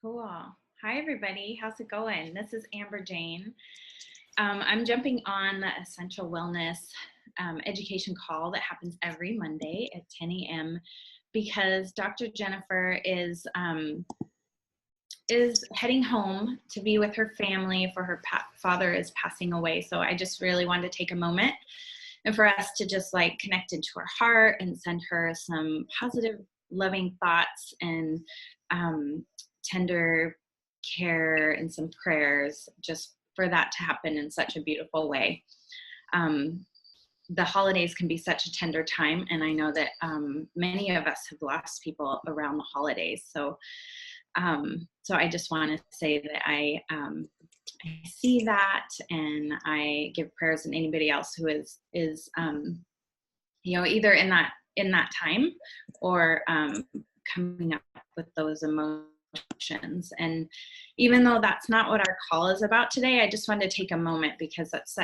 Cool. Hi, everybody. How's it going? This is Amber Jane. I'm jumping on the Essential Wellness education call that happens every Monday at 10 a.m. because Dr. Jennifer is heading home to be with her family for her father is passing away. So I just really wanted to take a moment and for us to just like connect into her heart and send her some positive, loving thoughts and tender care and some prayers just for that to happen in such a beautiful way. The holidays can be such a tender time, and I know that many of us have lost people around the holidays. So I just want to say that I see that, and I give prayers, and anybody else who is either in that time or coming up with those emotions. And even though that's not what our call is about today, I just wanted to take a moment because that's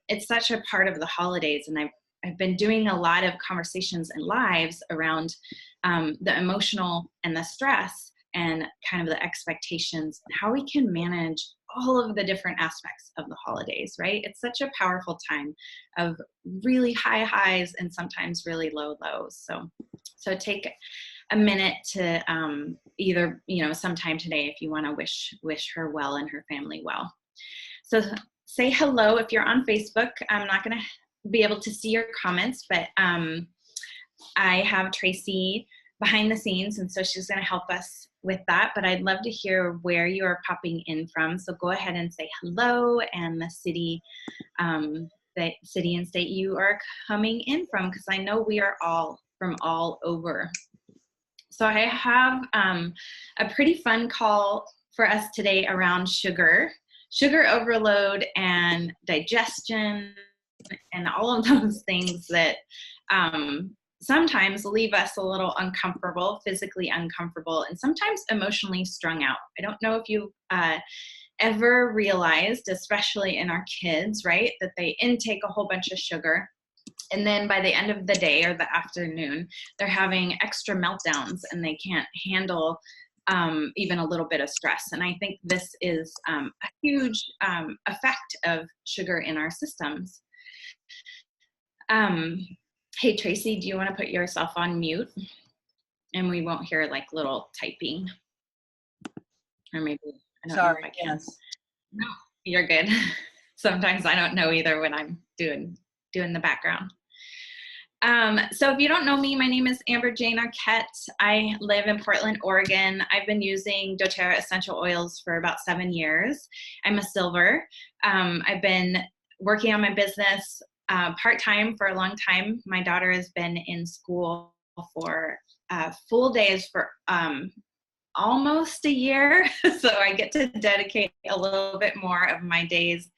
it's such a part of the holidays, and I've been doing a lot of conversations and lives around the emotional and the stress and kind of the expectations, how we can manage all of the different aspects of the holidays, right? It's such a powerful time of really high highs and sometimes really low lows. So take a minute to either, sometime today if you want to wish her well and her family well. So say hello if you're on Facebook. I'm not going to be able to see your comments, but I have Tracy behind the scenes, and so she's going to help us with that. But I'd love to hear where you are popping in from. So go ahead and say hello and the city and state you are coming in from, because I know we are all from all over. So I have a pretty fun call for us today around sugar overload and digestion and all of those things that sometimes leave us a little uncomfortable, physically uncomfortable, and sometimes emotionally strung out. I don't know if you ever realized, especially in our kids, right, that they intake a whole bunch of sugar. And then by the end of the day or the afternoon, they're having extra meltdowns and they can't handle even a little bit of stress. And I think this is a huge effect of sugar in our systems. Hey, Tracy, do you want to put yourself on mute? And we won't hear like little typing. Or maybe, I don't know if I can. Yes. No, you're good. Sometimes I don't know either when I'm doing the background. So if you don't know me, my name is Amber Jane Arquette. I live in Portland, Oregon. I've been using doTERRA essential oils for about 7 years. I'm a silver. I've been working on my business part-time for a long time. My daughter has been in school for full days for almost a year. So I get to dedicate a little bit more of my days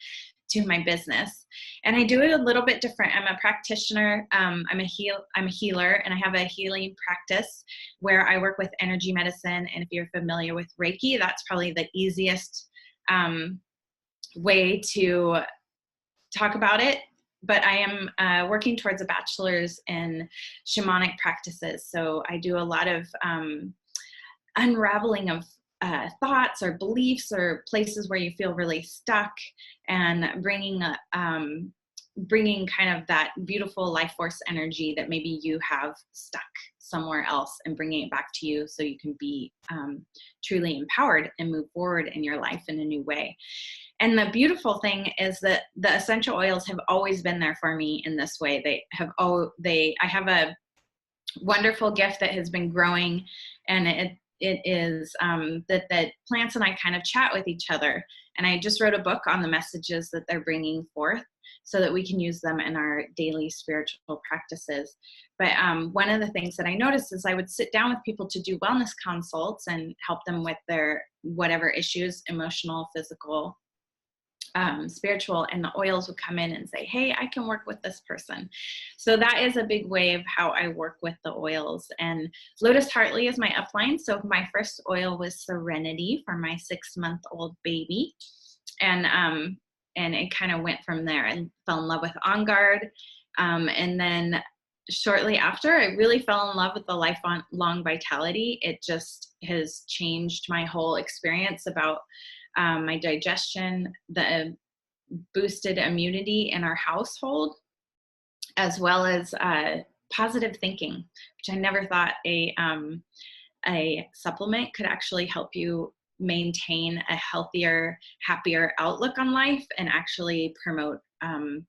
to my business. And I do it a little bit different. I'm a practitioner. I'm a healer, and I have a healing practice where I work with energy medicine. And if you're familiar with Reiki, that's probably the easiest way to talk about it. But I am working towards a bachelor's in shamanic practices. So I do a lot of unraveling of thoughts or beliefs or places where you feel really stuck, and bringing kind of that beautiful life force energy that maybe you have stuck somewhere else and bringing it back to you so you can be truly empowered and move forward in your life in a new way. And the beautiful thing is that the essential oils have always been there for me in this way. I have a wonderful gift that has been growing, and it is that plants and I kind of chat with each other. And I just wrote a book on the messages that they're bringing forth so that we can use them in our daily spiritual practices. But one of the things that I noticed is I would sit down with people to do wellness consults and help them with their whatever issues, emotional, physical, spiritual, and the oils would come in and say, hey, I can work with this person. So that is a big way of how I work with the oils. And Lotus Hartley is my upline. So my first oil was Serenity for my 6-month-old baby. And it kind of went from there, and fell in love with On Guard. And then shortly after, I really fell in love with the lifelong vitality. It just has changed my whole experience about my digestion, the boosted immunity in our household, as well as positive thinking, which I never thought a supplement could actually help you maintain a healthier, happier outlook on life and actually promote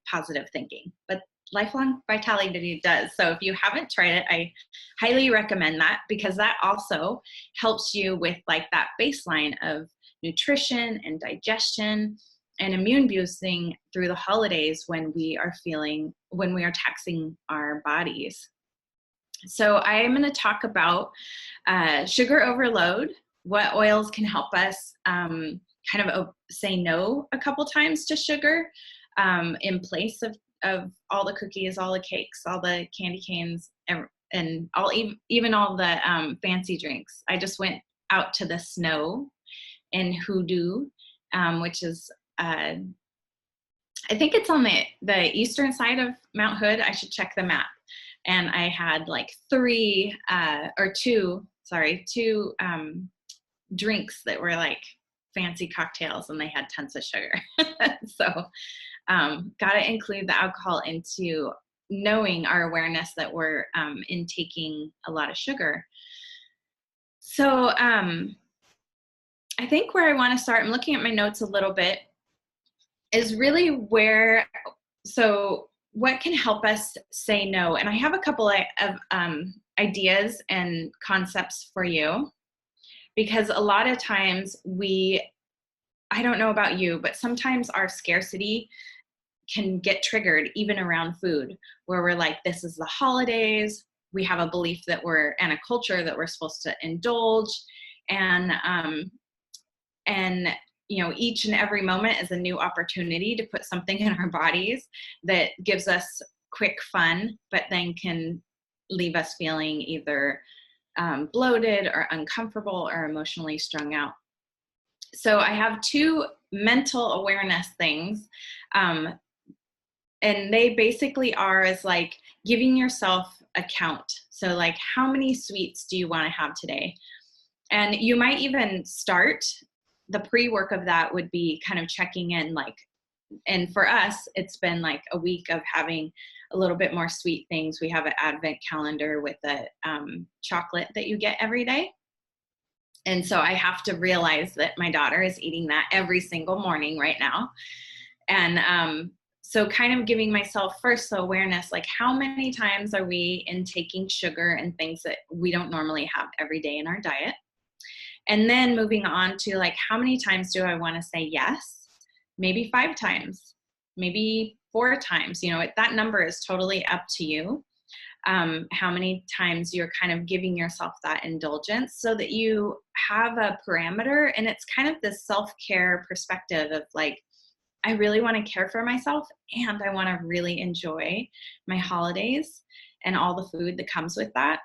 positive thinking. But lifelong vitality does. So if you haven't tried it, I highly recommend that, because that also helps you with like that baseline of nutrition and digestion and immune boosting through the holidays when we are taxing our bodies. So I am going to talk about sugar overload, what oils can help us kind of say no a couple times to sugar in place of all the cookies, all the cakes, all the candy canes, and even all the fancy drinks. I just went out to the snow in Hoodoo, which is I think it's on the eastern side of Mount Hood. I should check the map. And I had like two drinks that were like fancy cocktails, and they had tons of sugar. So got to include the alcohol into knowing our awareness that we're intaking a lot of sugar. So I think where I want to start, I'm looking at my notes a little bit, is really what can help us say no? And I have a couple of ideas and concepts for you, because a lot of times I don't know about you, but sometimes our scarcity can get triggered even around food, where we're like, this is the holidays. We have a belief that we're in a culture that we're supposed to indulge, and each and every moment is a new opportunity to put something in our bodies that gives us quick fun, but then can leave us feeling either bloated or uncomfortable or emotionally strung out. So I have two mental awareness things. And they basically are as like giving yourself a count. So like, how many sweets do you want to have today? And you might even start. The pre-work of that would be kind of checking in, like, and for us, it's been like a week of having a little bit more sweet things. We have an advent calendar with a chocolate that you get every day. And so I have to realize that my daughter is eating that every single morning right now. And so kind of giving myself first the awareness, like how many times are we intaking sugar and things that we don't normally have every day in our diet? And then moving on to like, how many times do I want to say yes? Maybe 5 times, maybe 4 times, that number is totally up to you. How many times you're kind of giving yourself that indulgence so that you have a parameter. And it's kind of this self-care perspective of like, I really want to care for myself, and I want to really enjoy my holidays and all the food that comes with that.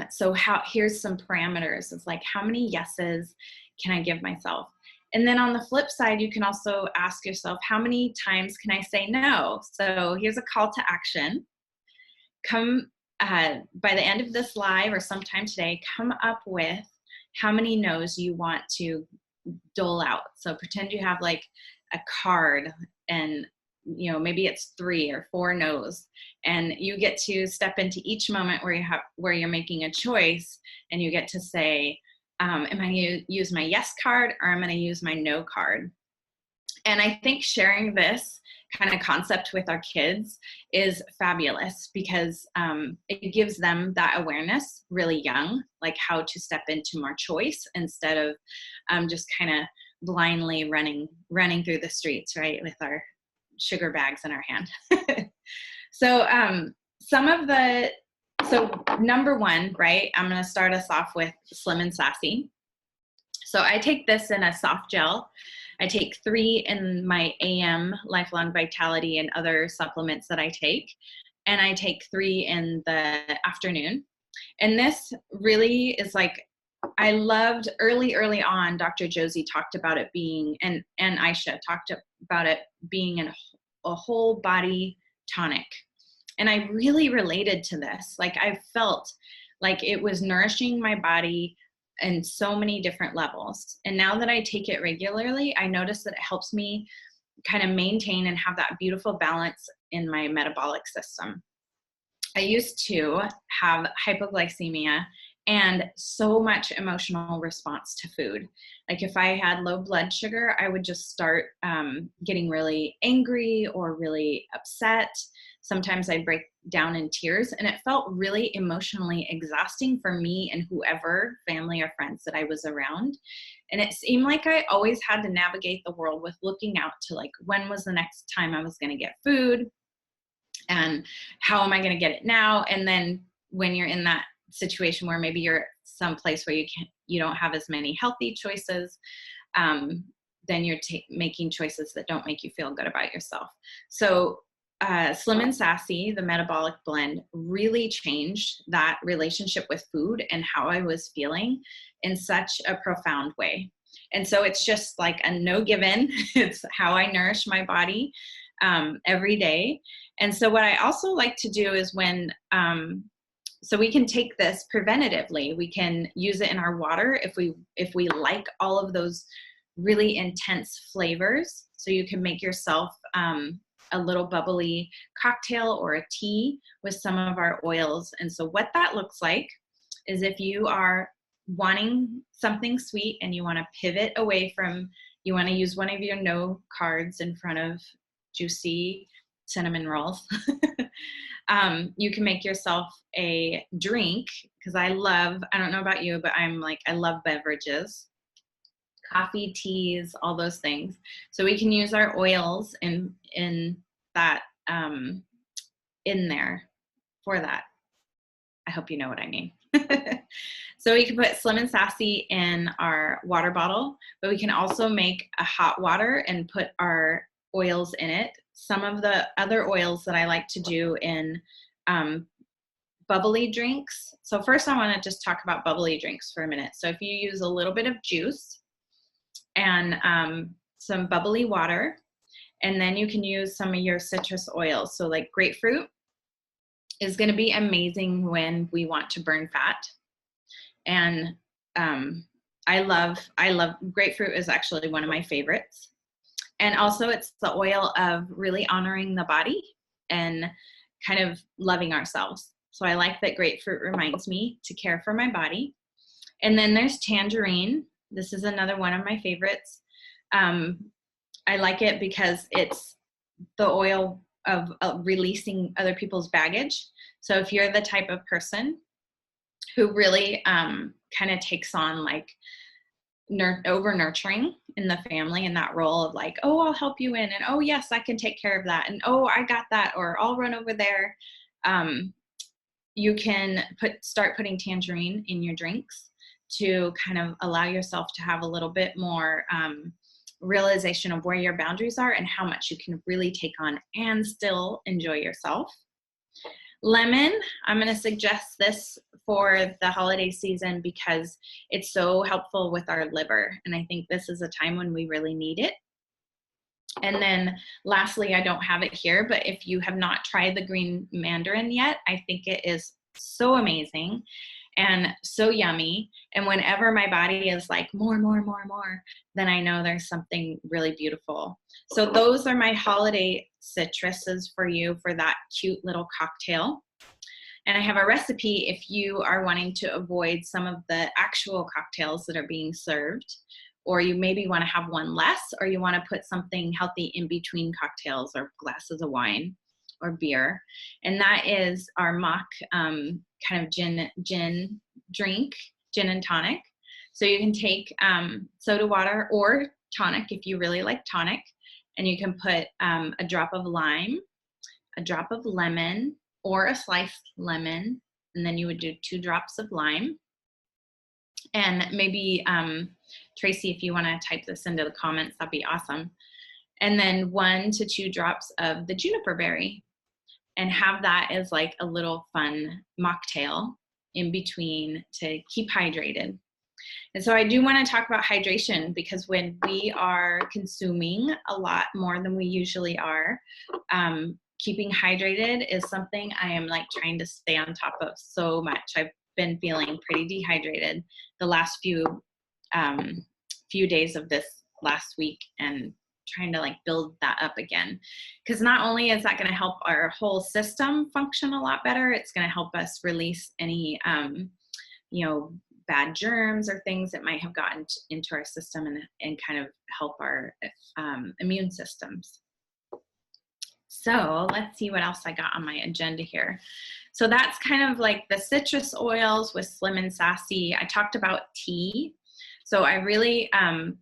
So here's some parameters of like, how many yeses can I give myself? And then on the flip side, you can also ask yourself, how many times can I say no? So here's a call to action. Come by the end of this live or sometime today, come up with how many no's you want to dole out. So pretend you have like a card, and maybe it's 3 or 4 no's, and you get to step into each moment where you're making a choice, and you get to say, am I going to use my yes card, or am I going to use my no card? And I think sharing this kind of concept with our kids is fabulous, because it gives them that awareness really young, like how to step into more choice instead of just kind of blindly running through the streets, right, with our sugar bags in our hand. So number 1, right, I'm going to start us off with Slim and Sassy. So I take this in a soft gel. I take 3 in my AM Lifelong Vitality and other supplements that I take. And I take 3 in the afternoon. And this really is like, I loved early on, Dr. Josie talked about it being, and Aisha talked about it being a whole body tonic. And I really related to this. Like, I felt like it was nourishing my body in so many different levels. And now that I take it regularly, I notice that it helps me kind of maintain and have that beautiful balance in my metabolic system. I used to have hypoglycemia and so much emotional response to food. Like, if I had low blood sugar, I would just start getting really angry or really upset. Sometimes I'd break down in tears, and it felt really emotionally exhausting for me and whoever, family or friends, that I was around. And it seemed like I always had to navigate the world with looking out to, like, when was the next time I was going to get food, and how am I going to get it now? And then when you're in that situation where maybe you're someplace where you don't have as many healthy choices, then you're making choices that don't make you feel good about yourself. So Slim and Sassy, the metabolic blend, really changed that relationship with food and how I was feeling in such a profound way. And so it's just like a no given. It's how I nourish my body every day. And so what I also like to do is so we can take this preventatively. We can use it in our water if we like all of those really intense flavors. So you can make yourself a little bubbly cocktail or a tea with some of our oils. And so what that looks like is, if you are wanting something sweet and you want to pivot away from, you want to use one of your no cards in front of juicy cinnamon rolls, you can make yourself a drink, because I don't know about you, but I love beverages, coffee, teas, all those things. So we can use our oils in that, in there for that. I hope you know what I mean. So we can put Slim and Sassy in our water bottle, but we can also make a hot water and put our oils in it. Some of the other oils that I like to do in bubbly drinks. So first I want to just talk about bubbly drinks for a minute. So if you use a little bit of juice and some bubbly water, and then you can use some of your citrus oils. So like grapefruit is going to be amazing when we want to burn fat. And I love grapefruit is actually one of my favorites. And also it's the oil of really honoring the body and kind of loving ourselves. So I like that grapefruit reminds me to care for my body. And then there's tangerine. This is another one of my favorites. I like it because it's the oil of releasing other people's baggage. So if you're the type of person who really kind of takes on like over nurturing in the family, and that role of like, oh, I'll help you in, and oh yes, I can take care of that, and oh, I got that, or I'll run over there. You can start putting tangerine in your drinks to kind of allow yourself to have a little bit more realization of where your boundaries are and how much you can really take on and still enjoy yourself. Lemon, I'm going to suggest this for the holiday season because it's so helpful with our liver. And I think this is a time when we really need it. And then lastly, I don't have it here, but if you have not tried the green mandarin yet, I think it is so amazing and so yummy. And whenever my body is like more, then I know there's something really beautiful. So those are my holiday citruses for you for that cute little cocktail. And I have a recipe if you are wanting to avoid some of the actual cocktails that are being served, or you maybe want to have one less, or you want to put something healthy in between cocktails or glasses of wine or beer. And that is our mock kind of gin drink, gin and tonic. So you can take soda water or tonic if you really like tonic, and you can put a drop of lime, a drop of lemon, or a sliced lemon, and then you would do 2 drops of lime. And maybe, Tracy, if you want to type this into the comments, that'd be awesome. And then 1 to 2 drops of the juniper berry, and have that as like a little fun mocktail in between to keep hydrated. And so I do want to talk about hydration, because when we are consuming a lot more than we usually are, keeping hydrated is something I am like trying to stay on top of so much. I've been feeling pretty dehydrated the last few days of this last week, and trying to like build that up again. Because not only is that going to help our whole system function a lot better, it's going to help us release any, bad germs or things that might have gotten into our system, and kind of help our immune systems. So let's see what else I got on my agenda here. So that's kind of like the citrus oils with Slim and Sassy. I talked about tea. So I really,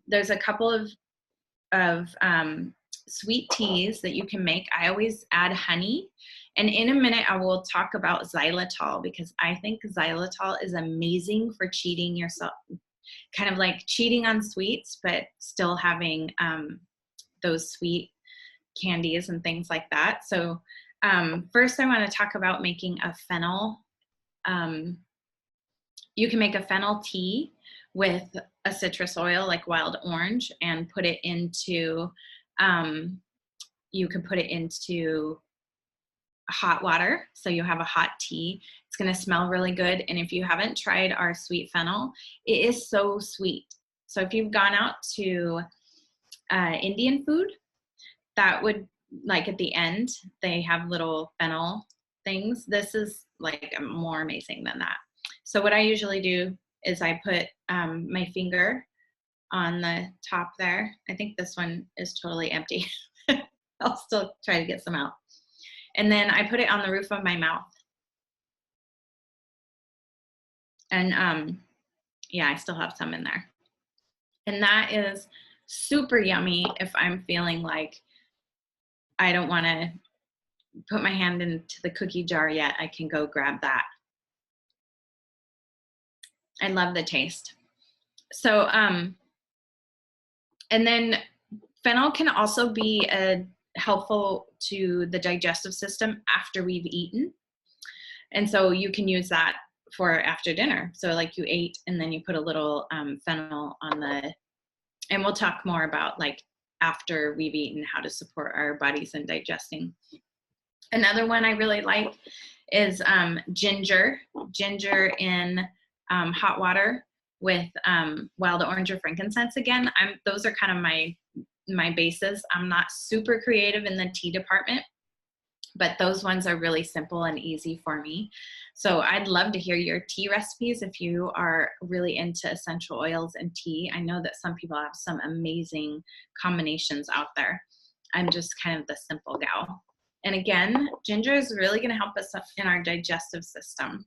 there's a couple of sweet teas that you can make. I always add honey. And in a minute, I will talk about xylitol, because I think xylitol is amazing for cheating yourself, kind of like cheating on sweets, but still having those sweet candies and things like that. So first I want to talk about making a fennel. You can make a fennel tea with a citrus oil like wild orange, and put it into, you can put it into hot water. So you have a hot tea. It's going to smell really good. And if you haven't tried our sweet fennel, it is so sweet. So if you've gone out to Indian food, that would, like at the end, they have little fennel things. This is like more amazing than that. So what I usually do is I put my finger on the top there. I think this one is totally empty. I'll still try to get some out. And then I put it on the roof of my mouth. And yeah, I still have some in there. And that is super yummy. If I'm feeling like I don't want to put my hand into the cookie jar yet, I can go grab that. I love the taste. So, and then fennel can also be helpful to the digestive system after we've eaten. And so you can use that for after dinner. So like you ate and then you put a little fennel on and we'll talk more about like after we've eaten, how to support our bodies in digesting. Another one I really like is ginger in hot water with wild orange or frankincense. Again, those are kind of my bases. I'm not super creative in the tea department, but those ones are really simple and easy for me. So I'd love to hear your tea recipes if you are really into essential oils and tea. I know that some people have some amazing combinations out there. I'm just kind of the simple gal. And again, ginger is really going to help us in our digestive system.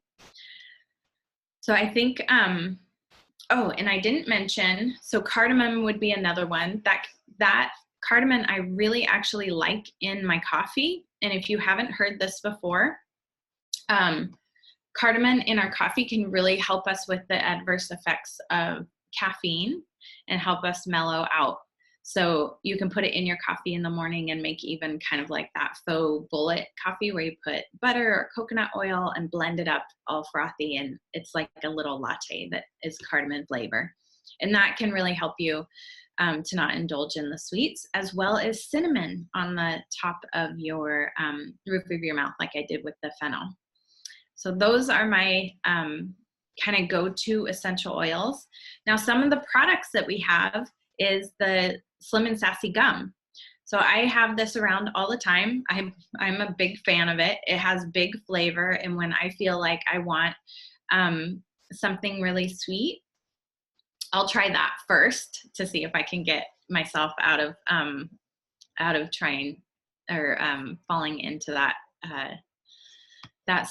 So I think, oh, and I didn't mention, so cardamom would be another one. That cardamom I really actually like in my coffee. And if you haven't heard this before, cardamom in our coffee can really help us with the adverse effects of caffeine and help us mellow out. So you can put it in your coffee in the morning and make even kind of like that faux bullet coffee where you put butter or coconut oil and blend it up all frothy, and it's like a little latte that is cardamom flavor. And that can really help you to not indulge in the sweets, as well as cinnamon on the top of your roof of your mouth, like I did with the fennel. So those are my kind of go-to essential oils. Now, some of the products that we have is the Slim and Sassy gum. So I have this around all the time. I'm a big fan of it. It has big flavor, and when I feel like I want something really sweet, I'll try that first to see if I can get myself out of trying or falling into that that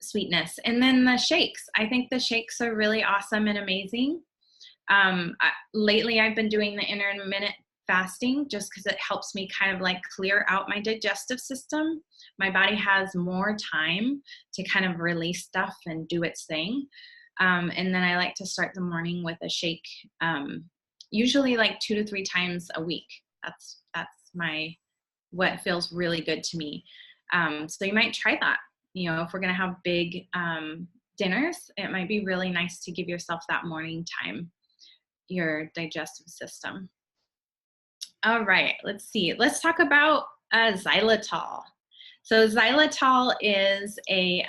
sweetness. And then the shakes. I think the shakes are really awesome and amazing. Lately, I've been doing the intermittent fasting just because it helps me kind of like clear out my digestive system. My body has more time to kind of release stuff and do its thing. And then I like to start the morning with a shake, usually like 2 to 3 times a week. That's what feels really good to me. So you might try that. You know, if we're going to have big dinners, it might be really nice to give yourself that morning time, your digestive system. All right, let's see. Let's talk about xylitol. So xylitol is a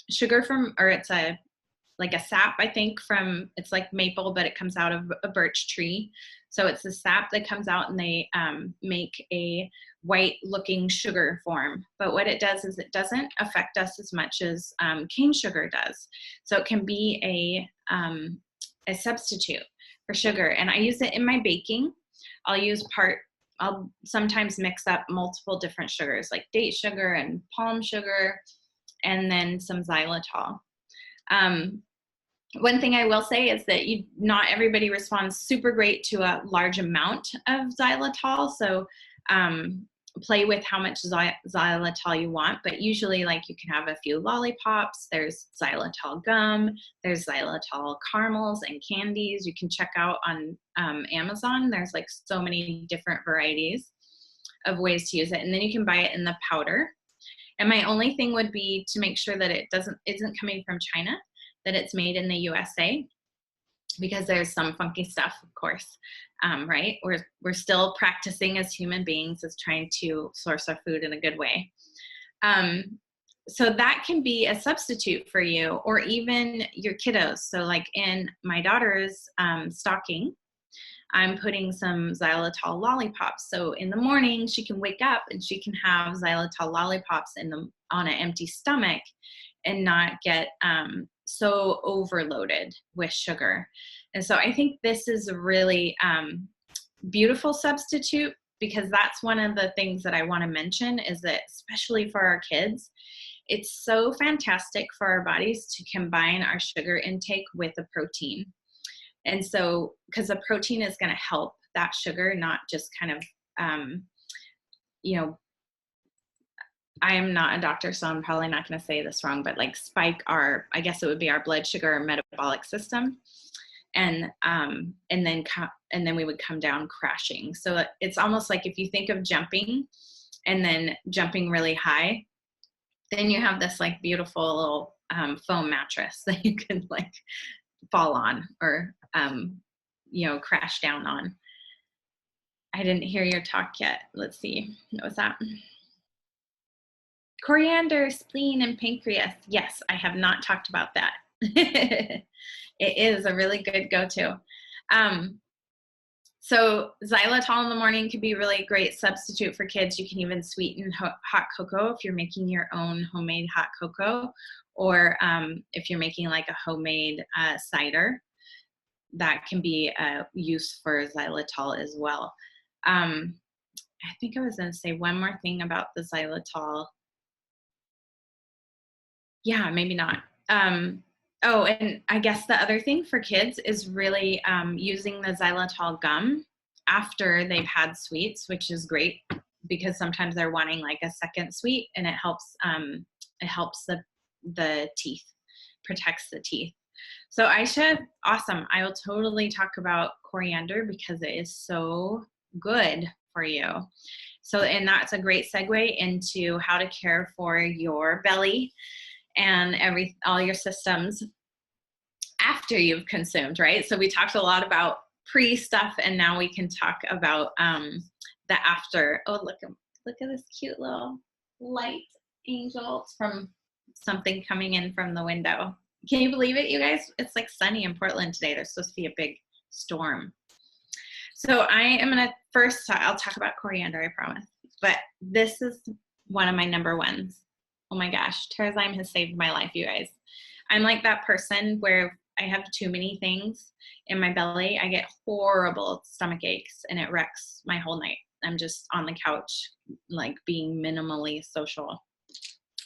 sugar from, or it's like a sap, I think, from, it's like maple, but it comes out of a birch tree. So it's the sap that comes out, and they make a white looking sugar form. But what it does is it doesn't affect us as much as cane sugar does. So it can be a substitute for sugar. And I use it in my baking. I'll sometimes mix up multiple different sugars, like date sugar and palm sugar, and then some xylitol. One thing I will say is that not everybody responds super great to a large amount of xylitol. So play with how much xylitol you want, but usually like you can have a few lollipops. There's xylitol gum, there's xylitol caramels and candies. You can check out on Amazon. There's like so many different varieties of ways to use it. And then you can buy it in the powder. And my only thing would be to make sure that it isn't coming from China, that it's made in the USA, because there's some funky stuff, of course, right? We're still practicing as human beings as trying to source our food in a good way. So that can be a substitute for you, or even your kiddos. So like in my daughter's stocking, I'm putting some xylitol lollipops. So in the morning, she can wake up and she can have xylitol lollipops on an empty stomach and not get so overloaded with sugar. And so I think this is a really beautiful substitute, because that's one of the things that I want to mention, is that especially for our kids, it's so fantastic for our bodies to combine our sugar intake with a protein. And so, because the protein is going to help that sugar, not just kind of, I am not a doctor, so I'm probably not going to say this wrong, but like spike I guess it would be our blood sugar or metabolic system. And then we would come down crashing. So it's almost like if you think of jumping and then jumping really high, then you have this like beautiful little foam mattress that you can like fall on or, crash down on. I didn't hear your talk yet. Let's see. What was that? Coriander, spleen, and pancreas. Yes, I have not talked about that. It is a really good go-to. So xylitol in the morning could be a really great substitute for kids. You can even sweeten hot cocoa if you're making your own homemade hot cocoa, or if you're making like a homemade cider, that can be a use for xylitol as well. I think I was going to say one more thing about the xylitol. Yeah, maybe not. Oh, and I guess the other thing for kids is really using the xylitol gum after they've had sweets, which is great because sometimes they're wanting like a second sweet, and it helps the teeth, protects the teeth. So awesome. I will totally talk about coriander because it is so good for you. So, and that's a great segue into how to care for your belly and all your systems after you've consumed, right? So we talked a lot about pre-stuff, and now we can talk about the after. Oh, look at this cute little light angel. It's from something coming in from the window. Can you believe it, you guys? It's like sunny in Portland today. There's supposed to be a big storm. So I am gonna I'll talk about coriander, I promise. But this is one of my number ones. Oh my gosh, Terrazyme has saved my life, you guys. I'm like that person where I have too many things in my belly. I get horrible stomach aches and it wrecks my whole night. I'm just on the couch, like being minimally social.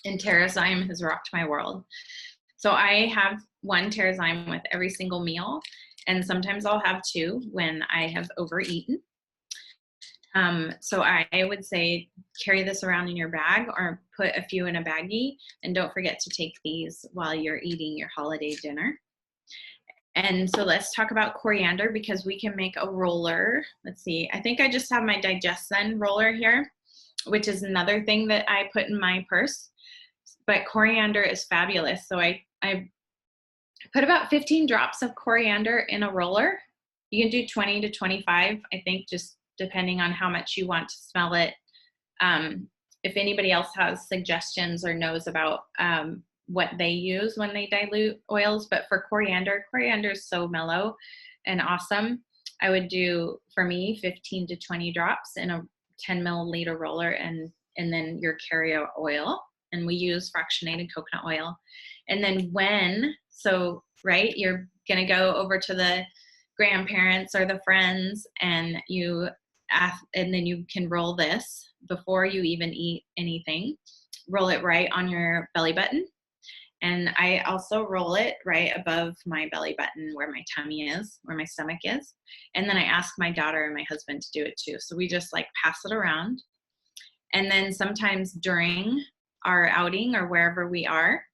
And Terrazyme has rocked my world. So I have one Terrazyme with every single meal, and sometimes I'll have two when I have overeaten. So I would say carry this around in your bag or put a few in a baggie, and don't forget to take these while you're eating your holiday dinner. And so let's talk about coriander, because we can make a roller. Let's see, I think I just have my DigestZen roller here, which is another thing that I put in my purse. But coriander is fabulous. So I put about 15 drops of coriander in a roller. You can do 20 to 25, I think, just depending on how much you want to smell it. if anybody else has suggestions or knows about what they use when they dilute oils. But for coriander is so mellow and awesome. I would do, for me, 15 to 20 drops in a 10 milliliter roller, and then your carrier oil. And we use fractionated coconut oil. And then right, you're going to go over to the grandparents or the friends, and then you can roll this before you even eat anything. Roll it right on your belly button. And I also roll it right above my belly button where my tummy is, where my stomach is. And then I ask my daughter and my husband to do it too. So we just like pass it around. And then sometimes during our outing or wherever we are,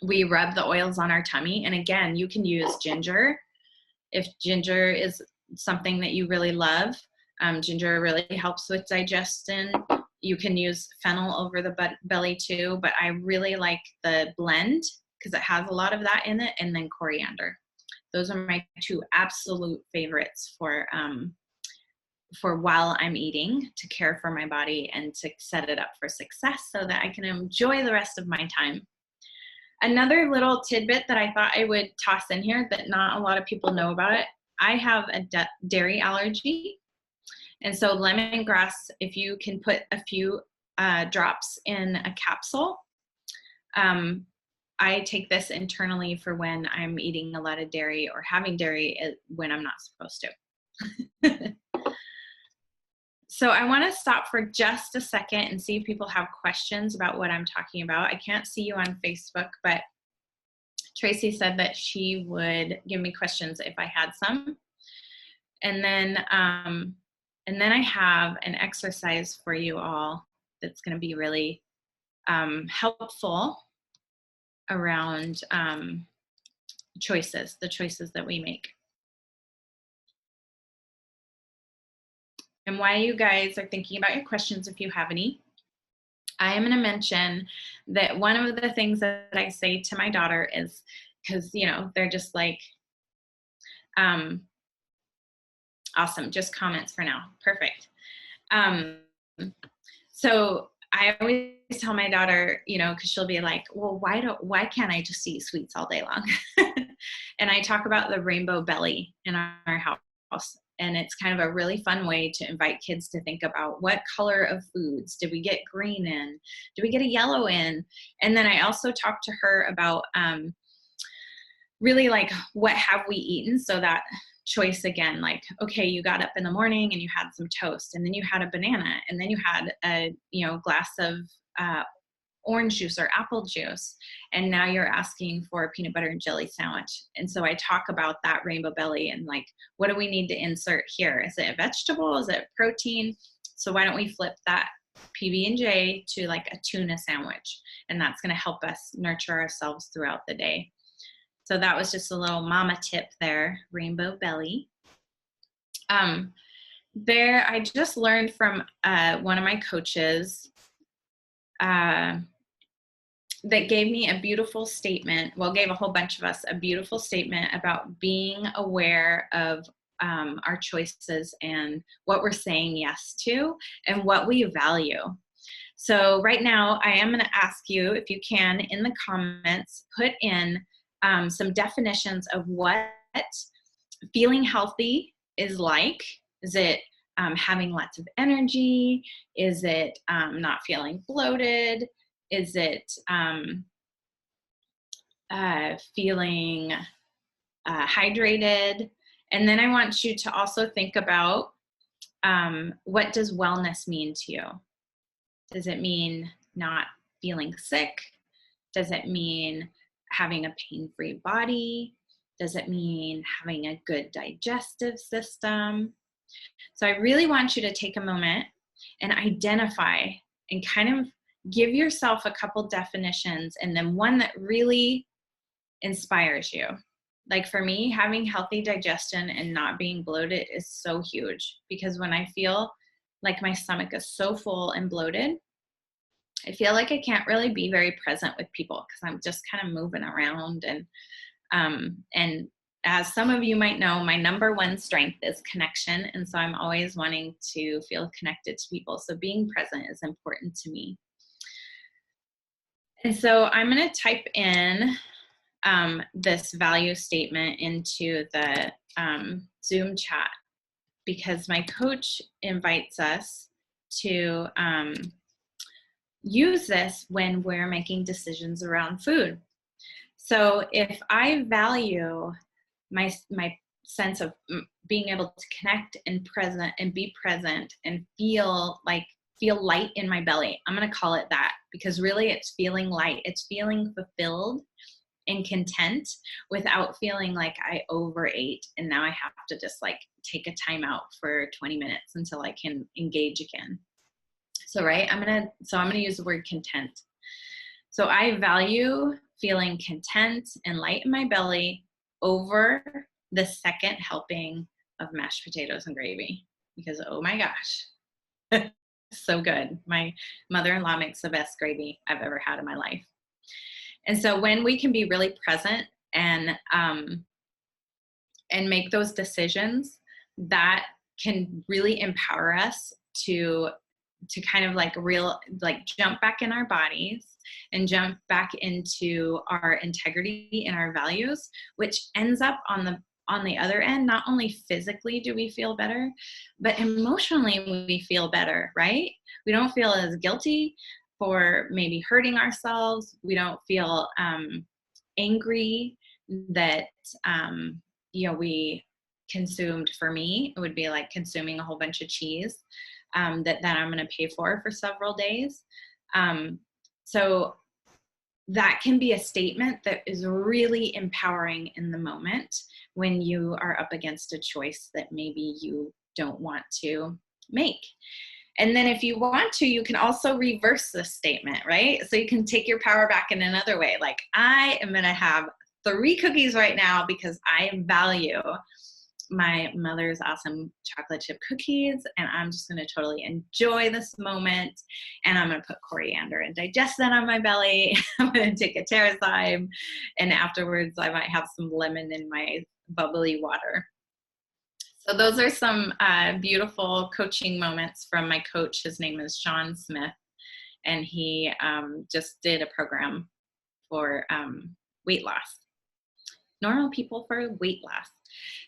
we rub the oils on our tummy. And again, you can use ginger. If ginger is something that you really love, ginger really helps with digestion. You can use fennel over the belly too, but I really like the blend because it has a lot of that in it, and then coriander. Those are my two absolute favorites for while I'm eating, to care for my body and to set it up for success so that I can enjoy the rest of my time. Another little tidbit that I thought I would toss in here that not a lot of people know about it, I have a dairy allergy. And so lemongrass, if you can put a few drops in a capsule, I take this internally for when I'm eating a lot of dairy or having dairy when I'm not supposed to. So I want to stop for just a second and see if people have questions about what I'm talking about. I can't see you on Facebook, but Tracy said that she would give me questions if I had some. And then I have an exercise for you all that's going to be really helpful around the choices that we make. And while you guys are thinking about your questions, if you have any, I am going to mention that one of the things that I say to my daughter is, because, they're just like, awesome, just comments for now. Perfect. So I always tell my daughter, because she'll be like, well, why can't I just eat sweets all day long? And I talk about the rainbow belly in our house. And it's kind of a really fun way to invite kids to think about what color of foods did we get green in? Did we get a yellow in? And then I also talk to her about really like, what have we eaten? So that choice again, like, okay, you got up in the morning and you had some toast, and then you had a banana, and then you had a glass of orange juice or apple juice, and now you're asking for a peanut butter and jelly sandwich. And so I talk about that rainbow belly and like, what do we need to insert here? Is it a vegetable? Is it protein? So why don't we flip that PB&J to like a tuna sandwich? And that's going to help us nurture ourselves throughout the day. So that was just a little mama tip there, rainbow belly. I just learned from one of my coaches that gave me a beautiful statement, gave a whole bunch of us a beautiful statement about being aware of our choices and what we're saying yes to and what we value. So right now, I am going to ask you, if you can, in the comments, put in some definitions of what feeling healthy is like. Is it having lots of energy? Is it not feeling bloated? Is it feeling hydrated? And then I want you to also think about what does wellness mean to you? Does it mean not feeling sick? Does it mean having a pain-free body? Does it mean having a good digestive system? So I really want you to take a moment and identify and kind of give yourself a couple definitions, and then one that really inspires you. Like for me, having healthy digestion and not being bloated is so huge, because when I feel like my stomach is so full and bloated, I feel like I can't really be very present with people because I'm just kind of moving around, and as some of you might know, my number one strength is connection. And so I'm always wanting to feel connected to people. So being present is important to me. And so I'm going to type in this value statement into the Zoom chat, because my coach invites us to use this when we're making decisions around food. So if I value my sense of being able to connect and be present and feel light in my belly, I'm going to call it that, because really it's feeling light. It's feeling fulfilled and content without feeling like I overate and now I have to just like take a time out for 20 minutes until I can engage again. So, right, I'm going to use the word content. So I value feeling content and light in my belly over the second helping of mashed potatoes and gravy, because oh my gosh, so good. My mother-in-law makes the best gravy I've ever had in my life. And so when we can be really present and make those decisions, that can really empower us to kind of jump back in our bodies and jump back into our integrity and our values, which ends up on the other end. Not only physically do we feel better, but emotionally we feel better, right? We don't feel as guilty for maybe hurting ourselves. We don't feel angry that we consumed. For me, it would be like consuming a whole bunch of cheese that I'm going to pay for several days. So that can be a statement that is really empowering in the moment when you are up against a choice that maybe you don't want to make. And then if you want to, you can also reverse this statement, right? So you can take your power back in another way. Like, I am going to have 3 cookies right now because I value my mother's awesome chocolate chip cookies, and I'm just going to totally enjoy this moment, and I'm going to put coriander and digest that on my belly. I'm going to take a Terrazyme, and afterwards I might have some lemon in my bubbly water. So those are some beautiful coaching moments from my coach. His name is Sean Smith, and he just did a program for weight loss. Normal people for weight loss.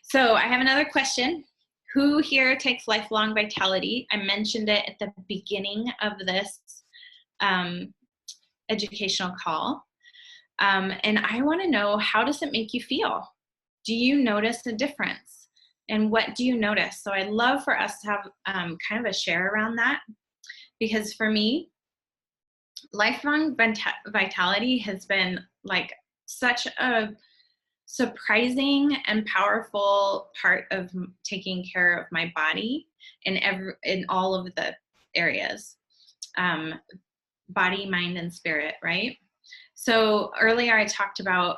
So I have another question. Who here takes Lifelong Vitality? I mentioned it at the beginning of this educational call. And I want to know, how does it make you feel? Do you notice a difference? And what do you notice? So I'd love for us to have kind of a share around that, because for me, Lifelong Vitality has been like such a surprising and powerful part of taking care of my body in all of the areas, body, mind, and spirit, right? So earlier I talked about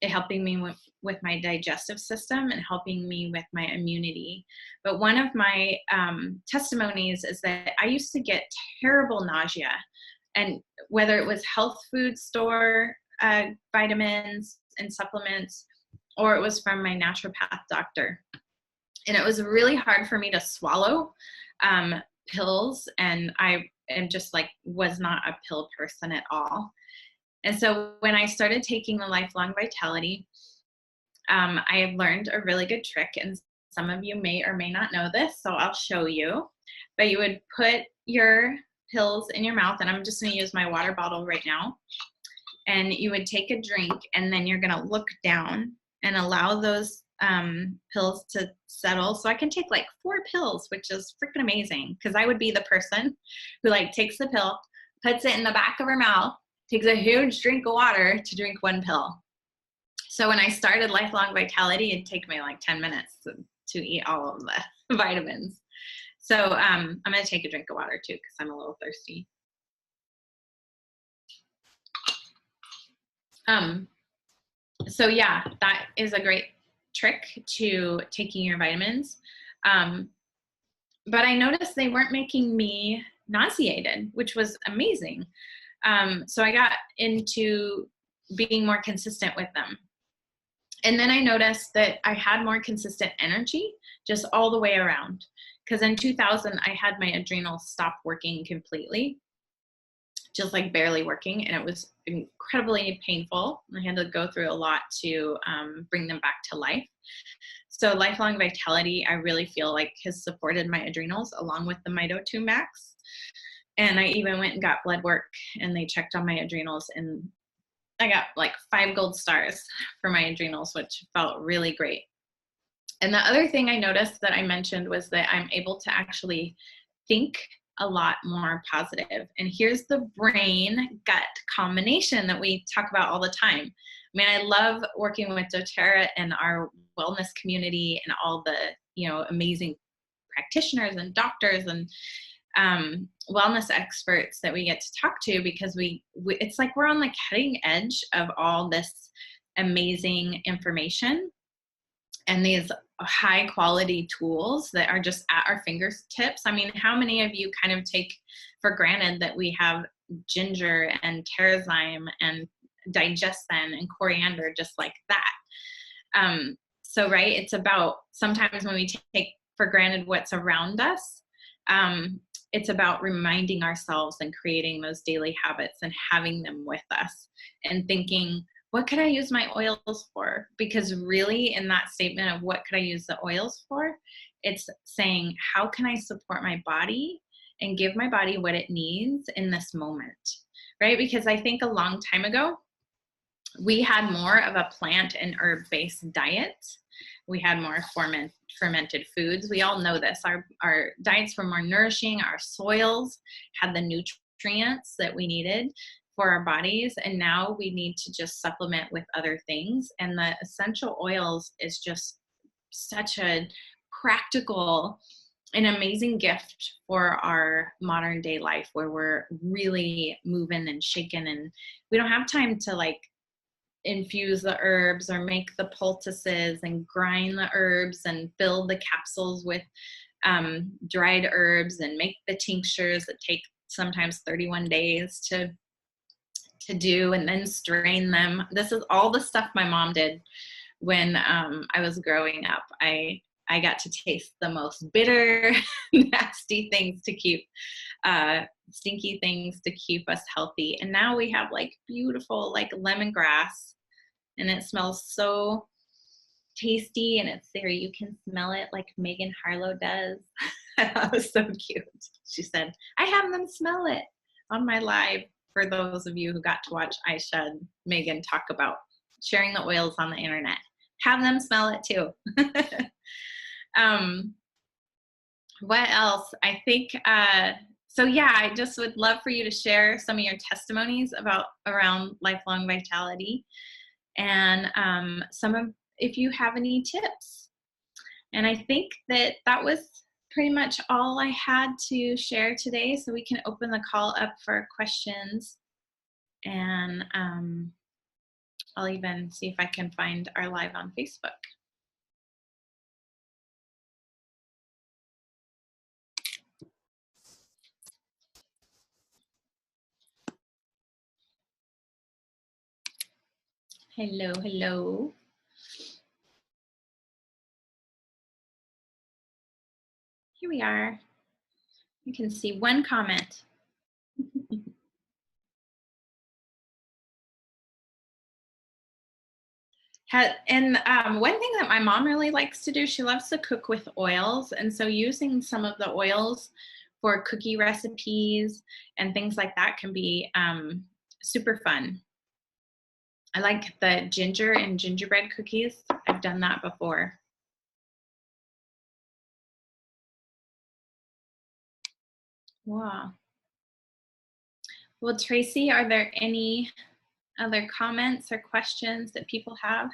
it helping me with my digestive system and helping me with my immunity. But one of my testimonies is that I used to get terrible nausea, and whether it was health food store vitamins and supplements, or it was from my naturopath doctor. And it was really hard for me to swallow pills, and I am just like was not a pill person at all. And so when I started taking the Lifelong Vitality, I learned a really good trick, and some of you may or may not know this, so I'll show you. But you would put your pills in your mouth, and I'm just going to use my water bottle right now. And you would take a drink, and then you're going to look down and allow those pills to settle. So I can take like 4 pills, which is freaking amazing, because I would be the person who like takes the pill, puts it in the back of her mouth, takes a huge drink of water to drink 1 pill. So when I started Lifelong Vitality, it'd take me like 10 minutes to eat all of the vitamins. So I'm going to take a drink of water too, because I'm a little thirsty. So yeah, that is a great trick to taking your vitamins. But I noticed they weren't making me nauseated, which was amazing. So I got into being more consistent with them. And then I noticed that I had more consistent energy just all the way around. Because in 2000, I had my adrenals stop working completely, just like barely working. And it was incredibly painful. I had to go through a lot to bring them back to life. So Lifelong Vitality, I really feel like has supported my adrenals along with the Mito2 Max. And I even went and got blood work and they checked on my adrenals, and I got like 5 gold stars for my adrenals, which felt really great. And the other thing I noticed that I mentioned was that I'm able to actually think a lot more positive. And here's the brain gut combination that we talk about all the time. I mean, I love working with doTERRA and our wellness community and all the, you know, amazing practitioners and doctors and wellness experts that we get to talk to, because we it's like we're on the cutting edge of all this amazing information and these high quality tools that are just at our fingertips. I mean, how many of you kind of take for granted that we have ginger and terrazyme and digestin and coriander just like that? So, right, it's about sometimes when we take for granted what's around us, it's about reminding ourselves and creating those daily habits and having them with us and thinking, what could I use my oils for? Because really in that statement of what could I use the oils for, it's saying, how can I support my body and give my body what it needs in this moment, right? Because I think a long time ago, we had more of a plant and herb-based diet. We had more fermented foods. We all know this. Our diets were more nourishing. Our soils had the nutrients that we needed for our bodies. And now we need to just supplement with other things. And the essential oils is just such a practical and amazing gift for our modern day life, where we're really moving and shaking and we don't have time to like infuse the herbs or make the poultices and grind the herbs and fill the capsules with dried herbs and make the tinctures that take sometimes 31 days to do, and then strain them. This is all the stuff my mom did when I was growing up. I got to taste the most bitter, nasty things to keep, stinky things to keep us healthy. And now we have like beautiful like lemongrass, and it smells so tasty, and it's there. You can smell it like Megan Harlow does. That was so cute. She said, I have them smell it on my live, for those of you who got to watch Aisha and Megan talk about sharing the oils on the internet. Have them smell it too. What else? I think, so yeah, I just would love for you to share some of your testimonies around lifelong vitality, and if you have any tips. And I think that was pretty much all I had to share today. So we can open the call up for questions. And I'll even see if I can find our live on Facebook. Hello, hello. Here we are. You can see one comment. And one thing that my mom really likes to do, she loves to cook with oils. And so using some of the oils for cookie recipes and things like that can be super fun. I like the ginger and gingerbread cookies. I've done that before. Wow. Well, Tracy, are there any other comments or questions that people have?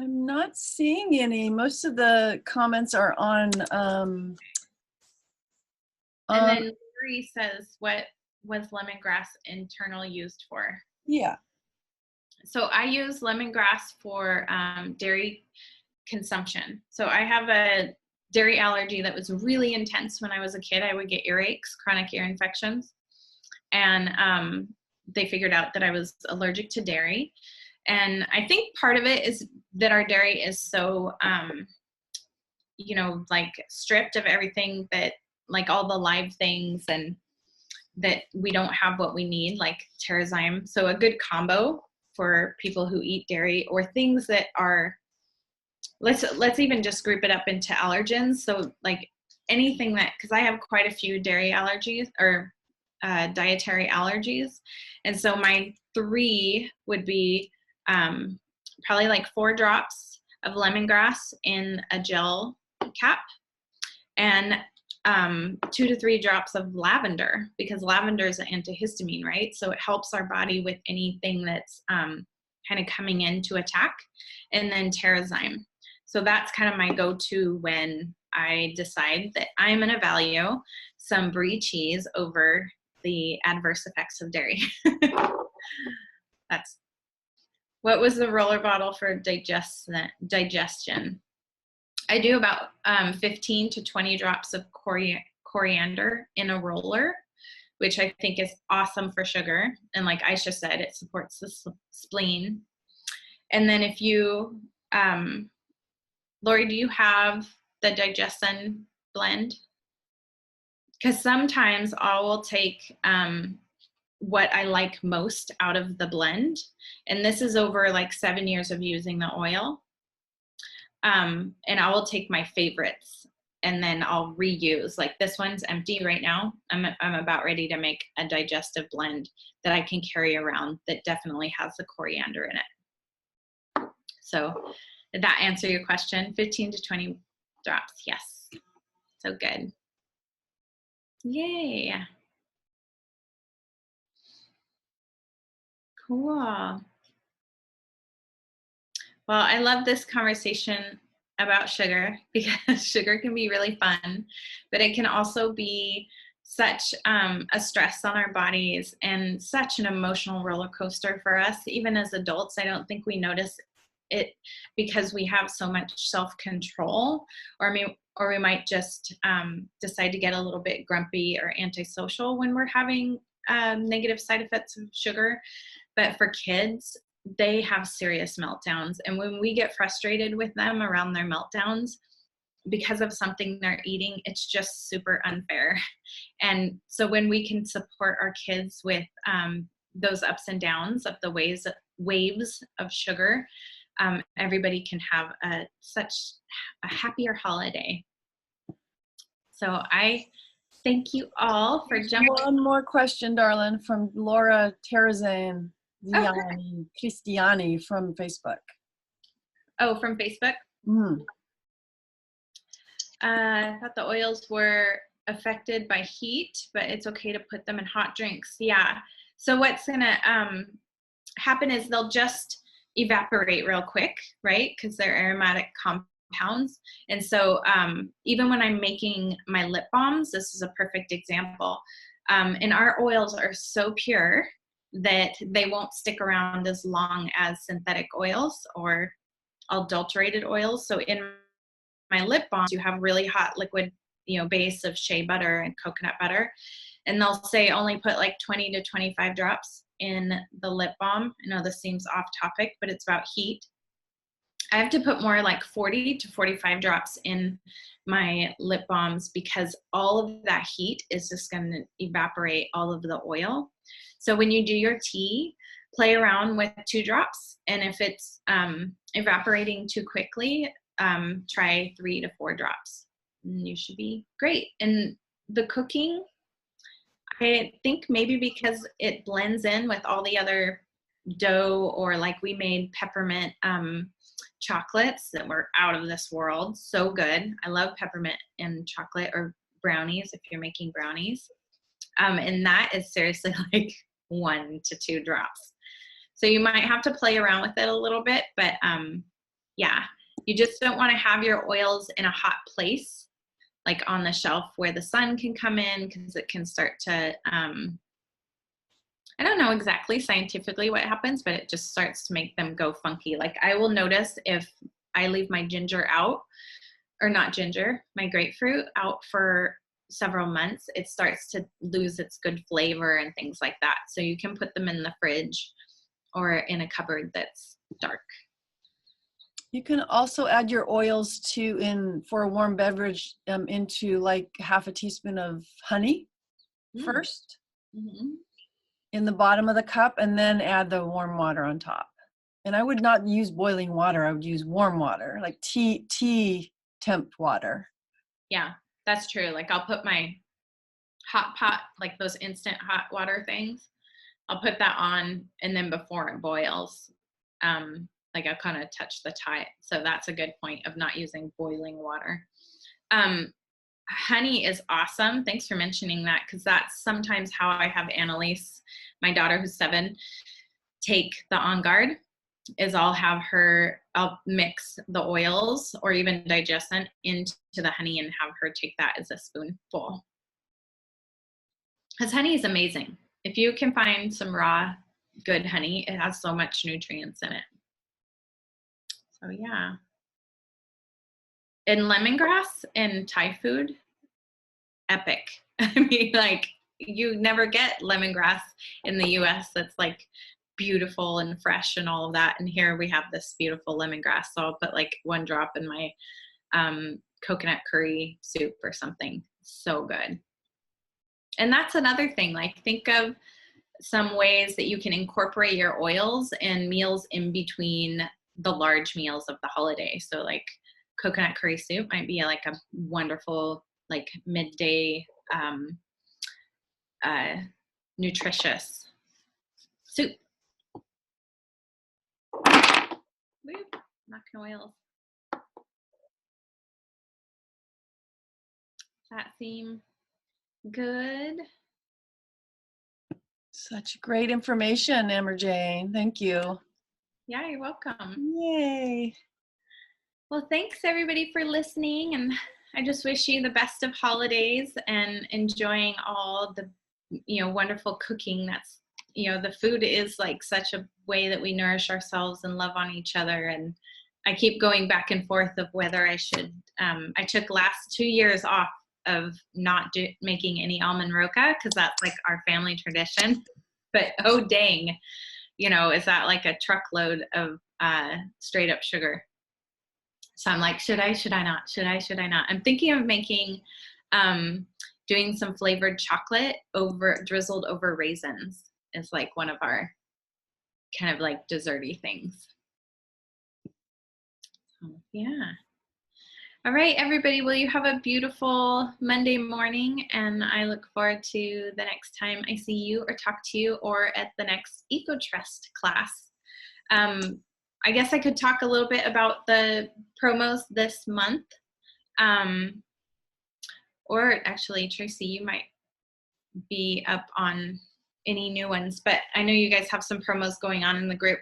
I'm not seeing any. Most of the comments are on. And then Marie says, what was lemongrass internal used for? Yeah. So I use lemongrass for dairy consumption. So I have a dairy allergy that was really intense when I was a kid. I would get earaches, chronic ear infections. And they figured out that I was allergic to dairy. And I think part of it is that our dairy is so, you know, like stripped of everything that, like all the live things, and that we don't have what we need, like Terrazyme. So a good combo for people who eat dairy, or things that are, let's even just group it up into allergens. So like anything that, because I have quite a few dairy allergies, or dietary allergies. And so my 3 would be probably like 4 drops of lemongrass in a gel cap, and 2 to 3 drops of lavender, because lavender is an antihistamine, right? So it helps our body with anything that's kind of coming in to attack. And then Terrazyme. So that's kind of my go-to when I decide that I'm going to value some brie cheese over the adverse effects of dairy. That's what was the roller bottle for digestion. I do about 15 to 20 drops of coriander in a roller, which I think is awesome for sugar. And like Aisha said, it supports the spleen. And then if you, Lori, do you have the digestion blend? Because sometimes I will take what I like most out of the blend. And this is over like 7 years of using the oil. And I will take my favorites and then I'll reuse. Like this one's empty right now. I'm about ready to make a digestive blend that I can carry around that definitely has the coriander in it. So did that answer your question? 15 to 20 drops. Yes. So good. Yay. Cool. Well, I love this conversation about sugar, because sugar can be really fun, but it can also be such a stress on our bodies and such an emotional roller coaster for us. Even as adults, I don't think we notice it because we have so much self-control, or we might just decide to get a little bit grumpy or antisocial when we're having negative side effects of sugar. But for kids, they have serious meltdowns. And when we get frustrated with them around their meltdowns because of something they're eating, it's just super unfair. And so when we can support our kids with those ups and downs of the waves of sugar, everybody can have such a happier holiday. So I thank you all for jumping. One more question, darling, from Laura Terrazane Cristiani from Facebook. Oh, from Facebook? Mm. I thought the oils were affected by heat, but it's okay to put them in hot drinks. Yeah. So what's gonna happen is they'll just evaporate real quick, right? Because they're aromatic compounds. And so even when I'm making my lip balms, this is a perfect example. And our oils are so pure that they won't stick around as long as synthetic oils or adulterated oils. So in my lip balms, you have really hot liquid, base of shea butter and coconut butter. And they'll say only put like 20 to 25 drops in the lip balm. I know this seems off topic, but it's about heat. I have to put more like 40 to 45 drops in my lip balms because all of that heat is just going to evaporate all of the oil. So when you do your tea, play around with 2 drops. And if it's evaporating too quickly, try 3 to 4 drops. And you should be great. And the cooking, I think maybe because it blends in with all the other dough, or like we made peppermint chocolates that were out of this world. So good. I love peppermint and chocolate, or brownies if you're making brownies. And that is seriously like 1 to 2 drops. So you might have to play around with it a little bit, but yeah, you just don't want to have your oils in a hot place, like on the shelf where the sun can come in, because it can start to, I don't know exactly scientifically what happens, but it just starts to make them go funky. Like I will notice if I leave my ginger out, or not ginger, my grapefruit out for several months, it starts to lose its good flavor and things like that. So you can put them in the fridge or in a cupboard that's dark. You can also add your oils for a warm beverage into like half a teaspoon of honey first in the bottom of the cup, and then add the warm water on top. And I would not use boiling water. I would use warm water, like tea temp water. Yeah, that's true. Like I'll put my hot pot, like those instant hot water things, I'll put that on, and then before it boils, like I kind of touch the tie. So that's a good point of not using boiling water. Honey is awesome. Thanks for mentioning that, because that's sometimes how I have Annalise, my daughter who's 7, take the On Guard. Is I'll mix the oils or even digescent into the honey and have her take that as a spoonful. Because honey is amazing. If you can find some raw, good honey, it has so much nutrients in it. So yeah. And lemongrass and Thai food, epic. I mean, like, you never get lemongrass in the US that's like beautiful and fresh and all of that. And here we have this beautiful lemongrass. So I'll put like 1 drop in my coconut curry soup or something. So good. And that's another thing, like think of some ways that you can incorporate your oils in meals in between the large meals of the holiday. So like coconut curry soup might be like a wonderful, like midday, nutritious soup. Woo, knocking oils. Does that seem good? Such great information, Amber Jane. Thank you. Yeah, you're welcome. Yay. Well, thanks everybody for listening, and I just wish you the best of holidays and enjoying all the, wonderful cooking. That's, the food is like such a way that we nourish ourselves and love on each other. And I keep going back and forth of whether I should, I took last 2 years off of not making any almond roca, because that's like our family tradition. But oh dang, is that like a truckload of straight up sugar? So I'm like, should I not? I'm thinking of making, doing some flavored chocolate drizzled over raisins is like one of our kind of like desserty things. So, yeah. All right, everybody. Well, you have a beautiful Monday morning, and I look forward to the next time I see you or talk to you, or at the next EcoTrust class. I guess I could talk a little bit about the promos this month. Or actually, Tracy, you might be up on any new ones, but I know you guys have some promos going on in the group.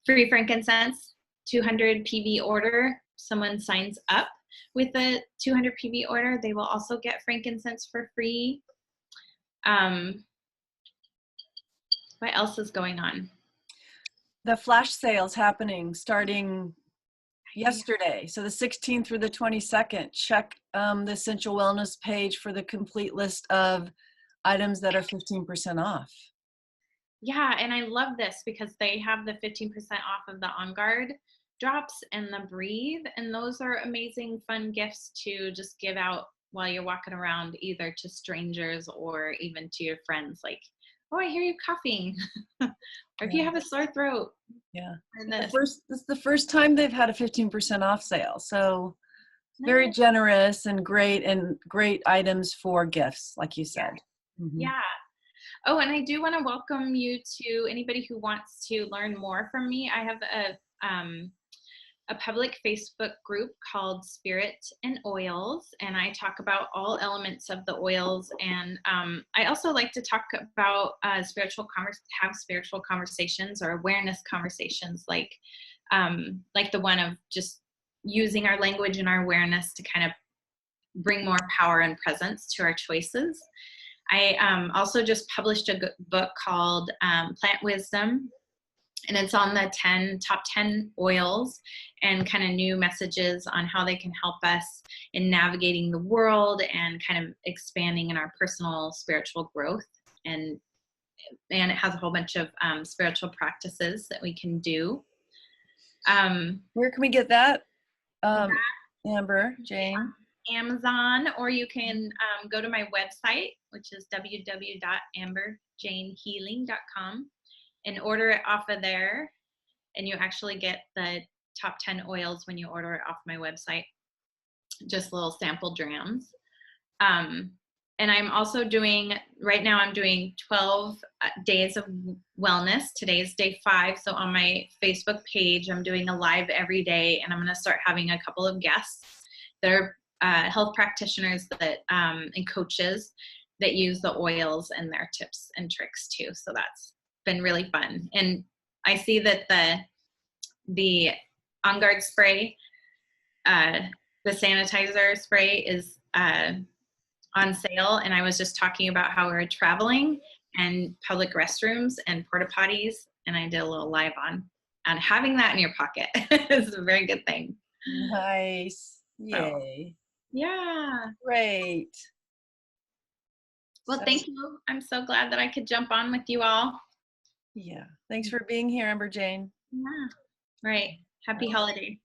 Free frankincense, 200 PV order. Someone signs up with a 200 PV order, they will also get frankincense for free. What else is going on? The flash sale's happening starting yesterday. So the 16th through the 22nd. Check the Essential Wellness page for the complete list of items that are 15% off. Yeah, and I love this because they have the 15% off of the On Guard drops and the Breathe, and those are amazing fun gifts to just give out while you're walking around, either to strangers or even to your friends, like, oh, I hear you coughing, or if you have a sore throat. Yeah, this is the first time they've had a 15% off sale, so very generous and great items for gifts, like you said. Yeah. Oh, and I do want to welcome you to anybody who wants to learn more from me. I have a public Facebook group called Spirit and Oils, and I talk about all elements of the oils. And I also like to talk about have spiritual conversations or awareness conversations, like the one of just using our language and our awareness to kind of bring more power and presence to our choices. I also just published a book called Plant Wisdom, and it's on the top 10 oils and kind of new messages on how they can help us in navigating the world and kind of expanding in our personal spiritual growth. And it has a whole bunch of spiritual practices that we can do. Where can we get that, Amber Jane? Amazon, or you can go to my website, which is www.amberjanehealing.com, and order it off of there. And you actually get the top 10 oils when you order it off my website, just little sample drams. And I'm also doing, right now I'm doing 12 days of wellness. Today's day 5. So on my Facebook page, I'm doing a live every day, and I'm going to start having a couple of guests that are health practitioners that and coaches that use the oils and their tips and tricks too. So that's been really fun. And I see that the On Guard spray, the sanitizer spray is on sale, and I was just talking about how we're traveling and public restrooms and porta potties, and I did a little live on having that in your pocket. It's a very good thing. Nice. Yay. So, yeah. Great. Well, thank you. I'm so glad that I could jump on with you all. Yeah. Thanks for being here, Amber Jane. Yeah. Right. Happy holiday.